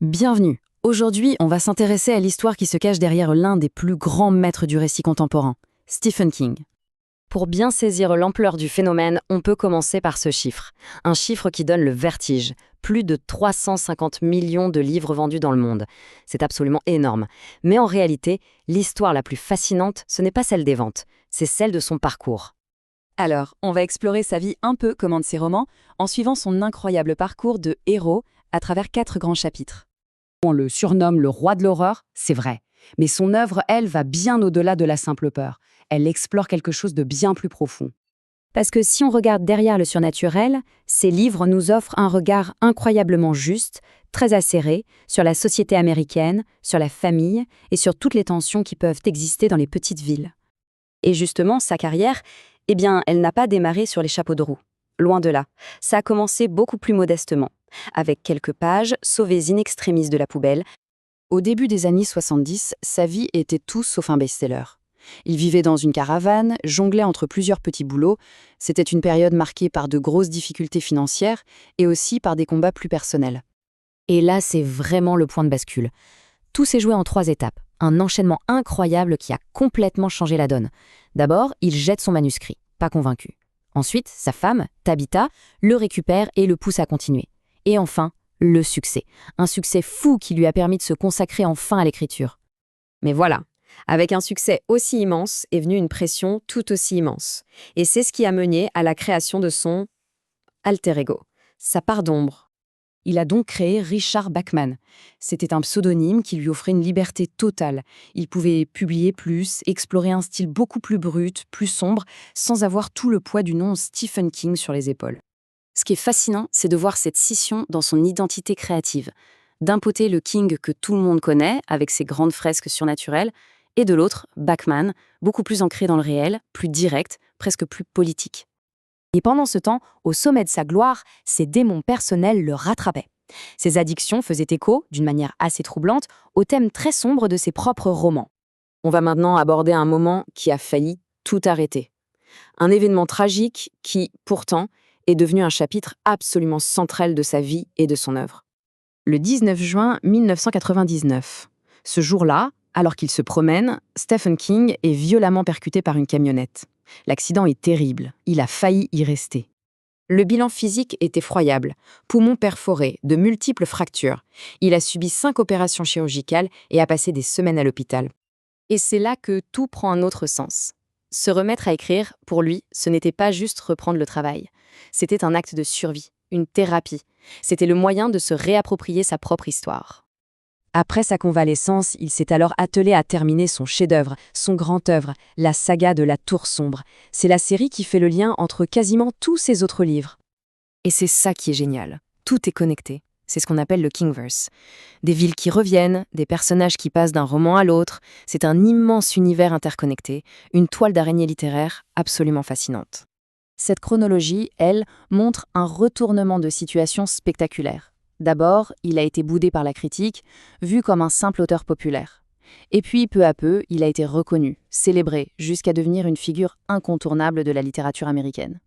Bienvenue. Aujourd'hui, on va s'intéresser à l'histoire qui se cache derrière l'un des plus grands maîtres du récit contemporain, Stephen King. Pour bien saisir l'ampleur du phénomène, on peut commencer par ce chiffre. Un chiffre qui donne le vertige. Plus de 350 millions de livres vendus dans le monde. C'est absolument énorme. Mais en réalité, l'histoire la plus fascinante, ce n'est pas celle des ventes, c'est celle de son parcours. Alors, on va explorer sa vie un peu comme un de ses romans, en suivant son incroyable parcours de héros à travers 4 grands chapitres. On le surnomme le roi de l'horreur, c'est vrai. Mais son œuvre, elle, va bien au-delà de la simple peur. Elle explore quelque chose de bien plus profond. Parce que si on regarde derrière le surnaturel, ces livres nous offrent un regard incroyablement juste, très acéré, sur la société américaine, sur la famille et sur toutes les tensions qui peuvent exister dans les petites villes. Et justement, sa carrière, elle n'a pas démarré sur les chapeaux de roue. Loin de là. Ça a commencé beaucoup plus modestement, avec quelques pages sauvées in extremis de la poubelle. Au début des années 70, sa vie était tout sauf un best-seller. Il vivait dans une caravane, jonglait entre plusieurs petits boulots. C'était une période marquée par de grosses difficultés financières et aussi par des combats plus personnels. Et là, c'est vraiment le point de bascule. Tout s'est joué en 3 étapes. Un enchaînement incroyable qui a complètement changé la donne. D'abord, il jette son manuscrit, pas convaincu. Ensuite, sa femme, Tabitha, le récupère et le pousse à continuer. Et enfin, le succès. Un succès fou qui lui a permis de se consacrer enfin à l'écriture. Mais voilà, avec un succès aussi immense est venue une pression tout aussi immense. Et c'est ce qui a mené à la création de son alter ego, sa part d'ombre. Il a donc créé Richard Bachman. C'était un pseudonyme qui lui offrait une liberté totale. Il pouvait publier plus, explorer un style beaucoup plus brut, plus sombre, sans avoir tout le poids du nom Stephen King sur les épaules. Ce qui est fascinant, c'est de voir cette scission dans son identité créative. D'un côté, le King que tout le monde connaît, avec ses grandes fresques surnaturelles, et de l'autre, Bachman, beaucoup plus ancré dans le réel, plus direct, presque plus politique. Et pendant ce temps, au sommet de sa gloire, ses démons personnels le rattrapaient. Ses addictions faisaient écho, d'une manière assez troublante, aux thèmes très sombres de ses propres romans. On va maintenant aborder un moment qui a failli tout arrêter. Un événement tragique qui, pourtant, est devenu un chapitre absolument central de sa vie et de son œuvre. Le 19 juin 1999. Ce jour-là, alors qu'il se promène, Stephen King est violemment percuté par une camionnette. L'accident est terrible, il a failli y rester. Le bilan physique est effroyable. Poumons perforés, de multiples fractures. Il a subi 5 opérations chirurgicales et a passé des semaines à l'hôpital. Et c'est là que tout prend un autre sens. Se remettre à écrire, pour lui, ce n'était pas juste reprendre le travail. C'était un acte de survie, une thérapie. C'était le moyen de se réapproprier sa propre histoire. Après sa convalescence, il s'est alors attelé à terminer son chef-d'œuvre, son grand œuvre, la saga de la Tour Sombre. C'est la série qui fait le lien entre quasiment tous ses autres livres. Et c'est ça qui est génial. Tout est connecté. C'est ce qu'on appelle le Kingverse. Des villes qui reviennent, des personnages qui passent d'un roman à l'autre. C'est un immense univers interconnecté, une toile d'araignée littéraire absolument fascinante. Cette chronologie, elle, montre un retournement de situation spectaculaire. D'abord, il a été boudé par la critique, vu comme un simple auteur populaire. Et puis, peu à peu, il a été reconnu, célébré, jusqu'à devenir une figure incontournable de la littérature américaine.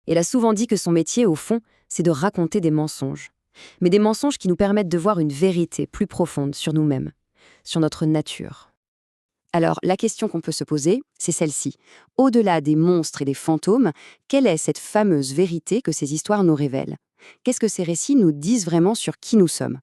Il a souvent dit que son métier, au fond, c'est de raconter des mensonges. Mais des mensonges qui nous permettent de voir une vérité plus profonde sur nous-mêmes, sur notre nature. Alors, la question qu'on peut se poser, c'est celle-ci. Au-delà des monstres et des fantômes, quelle est cette fameuse vérité que ces histoires nous révèlent ? Qu'est-ce que ces récits nous disent vraiment sur qui nous sommes ?